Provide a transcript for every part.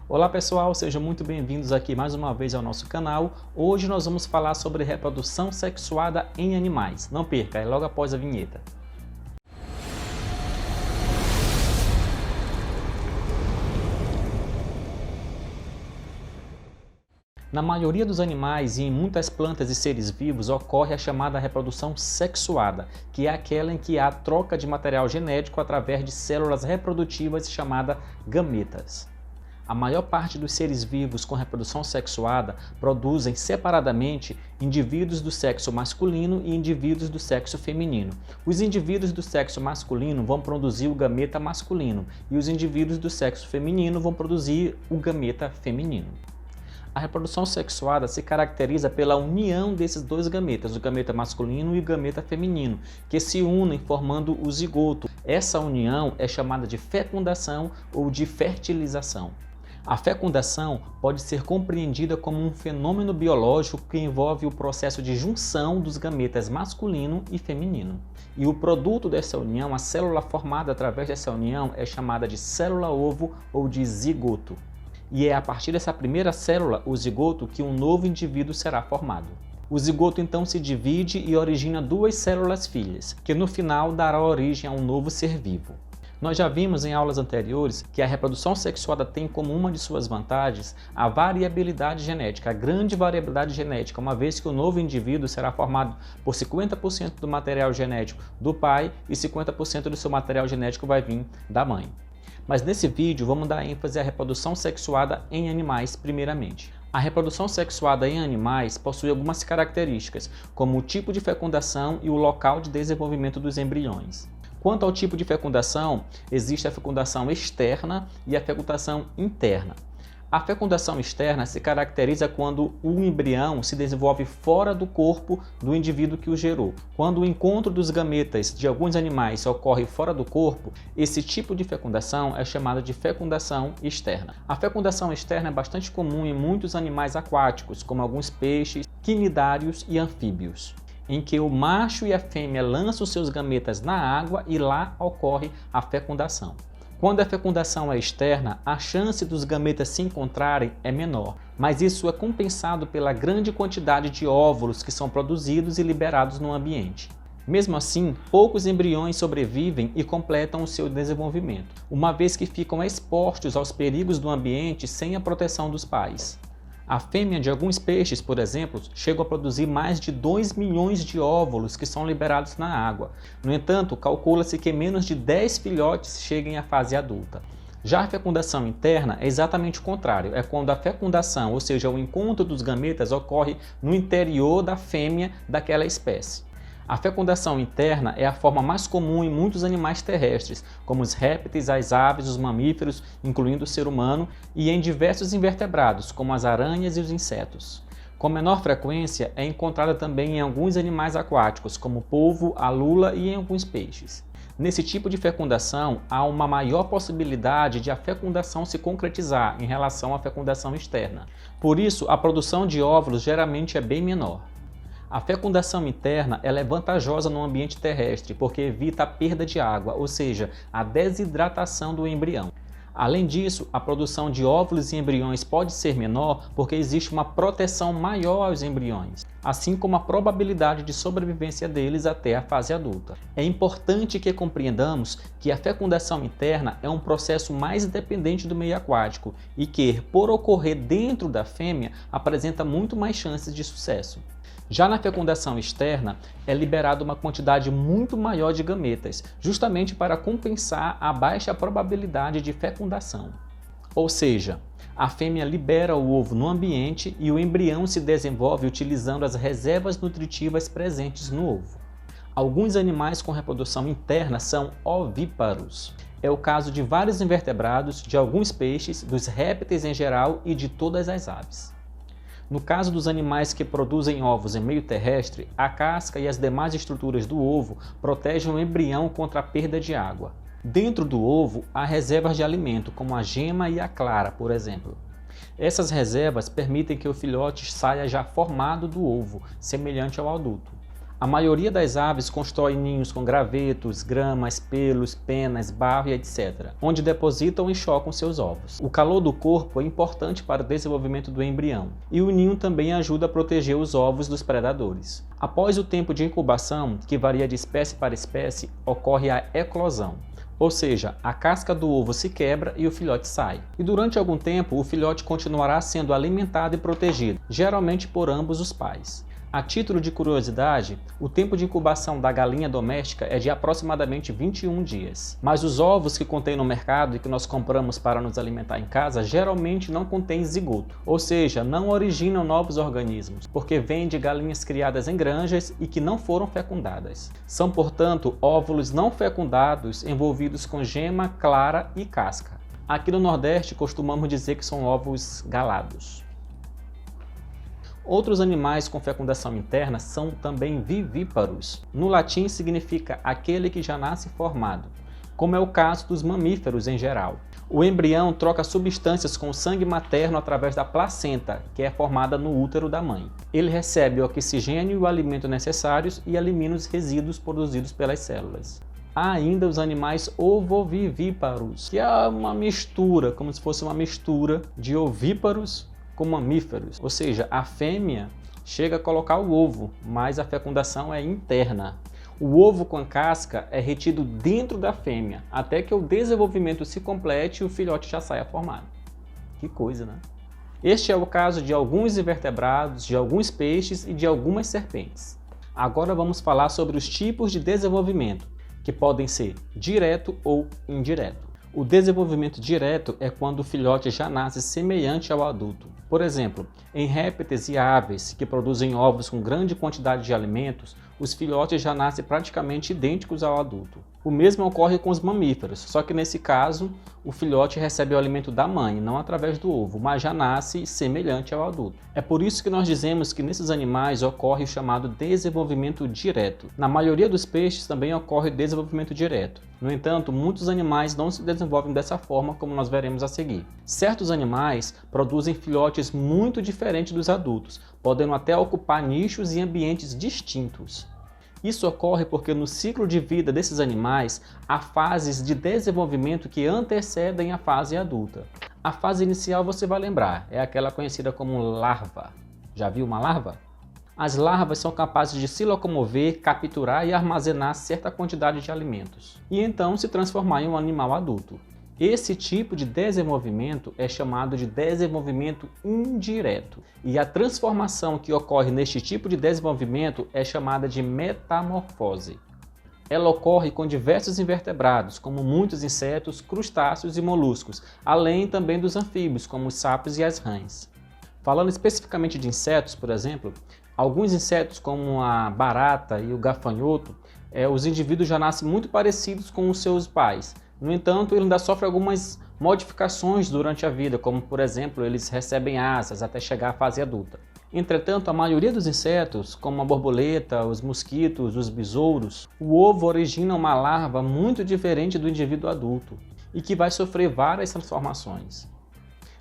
Olá pessoal, sejam muito bem-vindos aqui mais uma vez ao nosso canal. Hoje nós vamos falar sobre reprodução sexuada em animais. Não perca, é logo após a vinheta. Na maioria dos animais e em muitas plantas e seres vivos ocorre a chamada reprodução sexuada, que é aquela em que há troca de material genético através de células reprodutivas chamadas gametas. A maior parte dos seres vivos com reprodução sexuada produzem separadamente indivíduos do sexo masculino e indivíduos do sexo feminino. Os indivíduos do sexo masculino vão produzir o gameta masculino e os indivíduos do sexo feminino vão produzir o gameta feminino. A reprodução sexuada se caracteriza pela união desses dois gametas, o gameta masculino e o gameta feminino, que se unem formando o zigoto. Essa união é chamada de fecundação ou de fertilização. A fecundação pode ser compreendida como um fenômeno biológico que envolve o processo de junção dos gametas masculino e feminino. E o produto dessa união, a célula formada através dessa união, é chamada de célula-ovo ou de zigoto. E é a partir dessa primeira célula, o zigoto, que um novo indivíduo será formado. O zigoto então se divide e origina duas células filhas, que no final dará origem a um novo ser vivo. Nós já vimos em aulas anteriores que a reprodução sexuada tem como uma de suas vantagens a variabilidade genética, a grande variabilidade genética, uma vez que o novo indivíduo será formado por 50% do material genético do pai e 50% do seu material genético vai vir da mãe. Mas nesse vídeo vamos dar ênfase à reprodução sexuada em animais primeiramente. A reprodução sexuada em animais possui algumas características, como o tipo de fecundação e o local de desenvolvimento dos embriões. Quanto ao tipo de fecundação, existe a fecundação externa e a fecundação interna. A fecundação externa se caracteriza quando o embrião se desenvolve fora do corpo do indivíduo que o gerou. Quando o encontro dos gametas de alguns animais ocorre fora do corpo, esse tipo de fecundação é chamada de fecundação externa. A fecundação externa é bastante comum em muitos animais aquáticos, como alguns peixes, quinidários e anfíbios, em que o macho e a fêmea lançam seus gametas na água e lá ocorre a fecundação. Quando a fecundação é externa, a chance dos gametas se encontrarem é menor, mas isso é compensado pela grande quantidade de óvulos que são produzidos e liberados no ambiente. Mesmo assim, poucos embriões sobrevivem e completam o seu desenvolvimento, uma vez que ficam expostos aos perigos do ambiente sem a proteção dos pais. A fêmea de alguns peixes, por exemplo, chega a produzir mais de 2 milhões de óvulos que são liberados na água. No entanto, calcula-se que menos de 10 filhotes cheguem à fase adulta. Já a fecundação interna é exatamente o contrário, é quando a fecundação, ou seja, o encontro dos gametas, ocorre no interior da fêmea daquela espécie. A fecundação interna é a forma mais comum em muitos animais terrestres, como os répteis, as aves, os mamíferos, incluindo o ser humano, e em diversos invertebrados, como as aranhas e os insetos. Com menor frequência, é encontrada também em alguns animais aquáticos, como o polvo, a lula e em alguns peixes. Nesse tipo de fecundação, há uma maior possibilidade de a fecundação se concretizar em relação à fecundação externa. Por isso, a produção de óvulos geralmente é bem menor. A fecundação interna ela é vantajosa no ambiente terrestre porque evita a perda de água, ou seja, a desidratação do embrião. Além disso, a produção de óvulos e embriões pode ser menor porque existe uma proteção maior aos embriões, assim como a probabilidade de sobrevivência deles até a fase adulta. É importante que compreendamos que a fecundação interna é um processo mais independente do meio aquático e que, por ocorrer dentro da fêmea, apresenta muito mais chances de sucesso. Já na fecundação externa, é liberada uma quantidade muito maior de gametas, justamente para compensar a baixa probabilidade de fecundação. Ou seja, a fêmea libera o ovo no ambiente e o embrião se desenvolve utilizando as reservas nutritivas presentes no ovo. Alguns animais com reprodução interna são ovíparos. É o caso de vários invertebrados, de alguns peixes, dos répteis em geral e de todas as aves. No caso dos animais que produzem ovos em meio terrestre, a casca e as demais estruturas do ovo protegem o embrião contra a perda de água. Dentro do ovo, há reservas de alimento, como a gema e a clara, por exemplo. Essas reservas permitem que o filhote saia já formado do ovo, semelhante ao adulto. A maioria das aves constrói ninhos com gravetos, gramas, pelos, penas, barro e etc., onde depositam e chocam seus ovos. O calor do corpo é importante para o desenvolvimento do embrião, e o ninho também ajuda a proteger os ovos dos predadores. Após o tempo de incubação, que varia de espécie para espécie, ocorre a eclosão. Ou seja, a casca do ovo se quebra e o filhote sai. E durante algum tempo, o filhote continuará sendo alimentado e protegido, geralmente por ambos os pais. A título de curiosidade, o tempo de incubação da galinha doméstica é de aproximadamente 21 dias. Mas os ovos que contém no mercado e que nós compramos para nos alimentar em casa geralmente não contêm zigoto, ou seja, não originam novos organismos, porque vêm de galinhas criadas em granjas e que não foram fecundadas. São, portanto, óvulos não fecundados envolvidos com gema, clara e casca. Aqui no Nordeste costumamos dizer que são ovos galados. Outros animais com fecundação interna são também vivíparos. No latim significa aquele que já nasce formado, como é o caso dos mamíferos em geral. O embrião troca substâncias com o sangue materno através da placenta, que é formada no útero da mãe. Ele recebe o oxigênio e o alimento necessários e elimina os resíduos produzidos pelas células. Há ainda os animais ovovivíparos, que é uma mistura, como se fosse uma mistura de ovíparos com mamíferos, ou seja, a fêmea chega a colocar o ovo, mas a fecundação é interna. O ovo com casca é retido dentro da fêmea, até que o desenvolvimento se complete e o filhote já saia formado. Que coisa, né? Este é o caso de alguns invertebrados, de alguns peixes e de algumas serpentes. Agora vamos falar sobre os tipos de desenvolvimento, que podem ser direto ou indireto. O desenvolvimento direto é quando o filhote já nasce semelhante ao adulto. Por exemplo, em répteis e aves que produzem ovos com grande quantidade de alimentos, os filhotes já nascem praticamente idênticos ao adulto. O mesmo ocorre com os mamíferos, só que nesse caso, o filhote recebe o alimento da mãe, não através do ovo, mas já nasce semelhante ao adulto. É por isso que nós dizemos que nesses animais ocorre o chamado desenvolvimento direto. Na maioria dos peixes também ocorre desenvolvimento direto. No entanto, muitos animais não se desenvolvem dessa forma, como nós veremos a seguir. Certos animais produzem filhotes muito diferentes dos adultos, podendo até ocupar nichos e ambientes distintos. Isso ocorre porque no ciclo de vida desses animais há fases de desenvolvimento que antecedem a fase adulta. A fase inicial você vai lembrar, é aquela conhecida como larva. Já viu uma larva? As larvas são capazes de se locomover, capturar e armazenar certa quantidade de alimentos, e então se transformar em um animal adulto. Esse tipo de desenvolvimento é chamado de desenvolvimento indireto, e a transformação que ocorre neste tipo de desenvolvimento é chamada de metamorfose. Ela ocorre com diversos invertebrados, como muitos insetos, crustáceos e moluscos, além também dos anfíbios, como os sapos e as rãs. Falando especificamente de insetos, por exemplo, alguns insetos como a barata e o gafanhoto, os indivíduos já nascem muito parecidos com os seus pais. No entanto, ele ainda sofre algumas modificações durante a vida, como por exemplo, eles recebem asas até chegar à fase adulta. Entretanto, a maioria dos insetos, como a borboleta, os mosquitos, os besouros, o ovo origina uma larva muito diferente do indivíduo adulto e que vai sofrer várias transformações.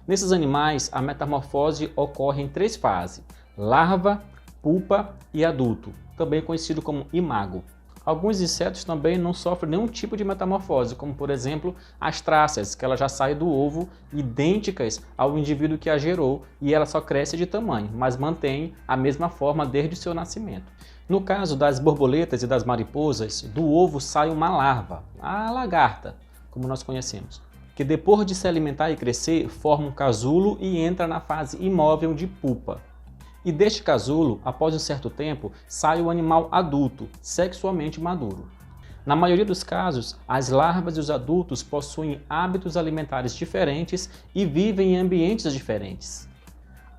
Nesses animais, a metamorfose ocorre em 3 fases: larva, pupa e adulto, também conhecido como imago. Alguns insetos também não sofrem nenhum tipo de metamorfose, como por exemplo as traças, que ela já sai do ovo idênticas ao indivíduo que a gerou e ela só cresce de tamanho, mas mantém a mesma forma desde o seu nascimento. No caso das borboletas e das mariposas, do ovo sai uma larva, a lagarta, como nós conhecemos, que depois de se alimentar e crescer, forma um casulo e entra na fase imóvel de pupa. E deste casulo, após um certo tempo, sai o animal adulto, sexualmente maduro. Na maioria dos casos, as larvas e os adultos possuem hábitos alimentares diferentes e vivem em ambientes diferentes.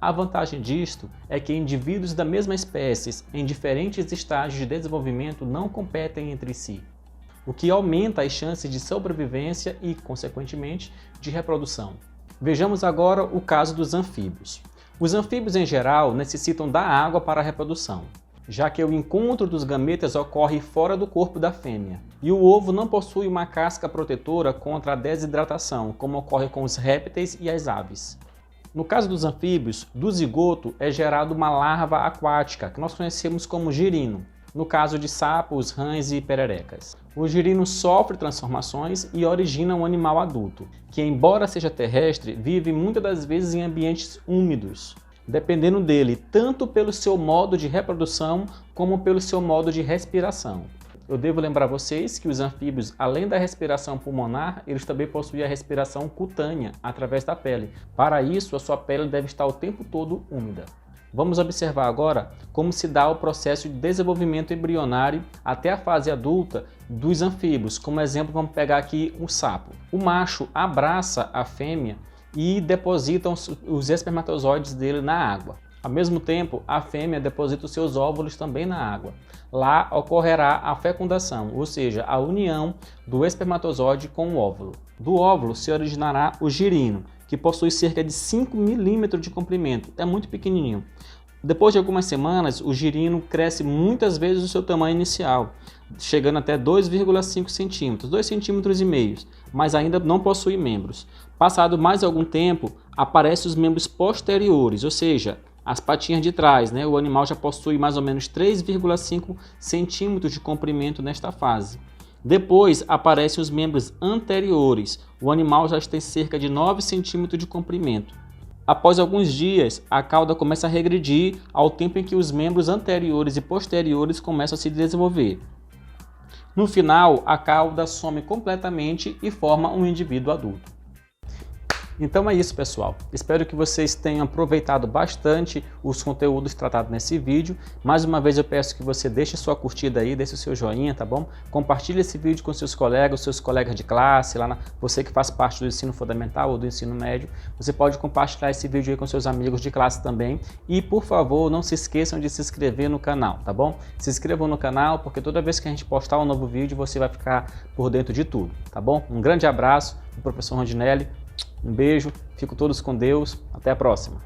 A vantagem disto é que indivíduos da mesma espécie, em diferentes estágios de desenvolvimento, não competem entre si, o que aumenta as chances de sobrevivência e, consequentemente, de reprodução. Vejamos agora o caso dos anfíbios. Os anfíbios, em geral, necessitam da água para a reprodução, já que o encontro dos gametas ocorre fora do corpo da fêmea, e o ovo não possui uma casca protetora contra a desidratação, como ocorre com os répteis e as aves. No caso dos anfíbios, do zigoto é gerado uma larva aquática, que nós conhecemos como girino. no caso de sapos, rãs e pererecas. O girino sofre transformações e origina um animal adulto, que embora seja terrestre, vive muitas das vezes em ambientes úmidos, dependendo dele tanto pelo seu modo de reprodução como pelo seu modo de respiração. Eu devo lembrar vocês que os anfíbios, além da respiração pulmonar, eles também possuem a respiração cutânea, através da pele. Para isso, a sua pele deve estar o tempo todo úmida. Vamos observar agora como se dá o processo de desenvolvimento embrionário até a fase adulta dos anfíbios. Como exemplo, vamos pegar aqui um sapo. O macho abraça a fêmea e deposita os espermatozoides dele na água. Ao mesmo tempo, a fêmea deposita os seus óvulos também na água. Lá ocorrerá a fecundação, ou seja, a união do espermatozoide com o óvulo. Do óvulo se originará o girino, que possui cerca de 5 milímetros de comprimento, é muito pequenininho. Depois de algumas semanas, o girino cresce muitas vezes o seu tamanho inicial, chegando até 2,5 centímetros, 2,5 cm, mas ainda não possui membros. Passado mais algum tempo, aparecem os membros posteriores, ou seja, as patinhas de trás, O animal já possui mais ou menos 3,5 centímetros de comprimento nesta fase. Depois aparecem os membros anteriores, o animal já tem cerca de 9 centímetros de comprimento. Após alguns dias, a cauda começa a regredir ao tempo em que os membros anteriores e posteriores começam a se desenvolver. No final, a cauda some completamente e forma um indivíduo adulto. Então é isso, pessoal. Espero que vocês tenham aproveitado bastante os conteúdos tratados nesse vídeo. Mais uma vez eu peço que você deixe sua curtida aí, deixe o seu joinha, tá bom? Compartilhe esse vídeo com seus colegas de classe, você que faz parte do ensino fundamental ou do ensino médio. Você pode compartilhar esse vídeo aí com seus amigos de classe também. E, por favor, não se esqueçam de se inscrever no canal, tá bom? Se inscrevam no canal, porque toda vez que a gente postar um novo vídeo, você vai ficar por dentro de tudo, tá bom? Um grande abraço do professor Rondinelli. Um beijo, fico todos com Deus, até a próxima.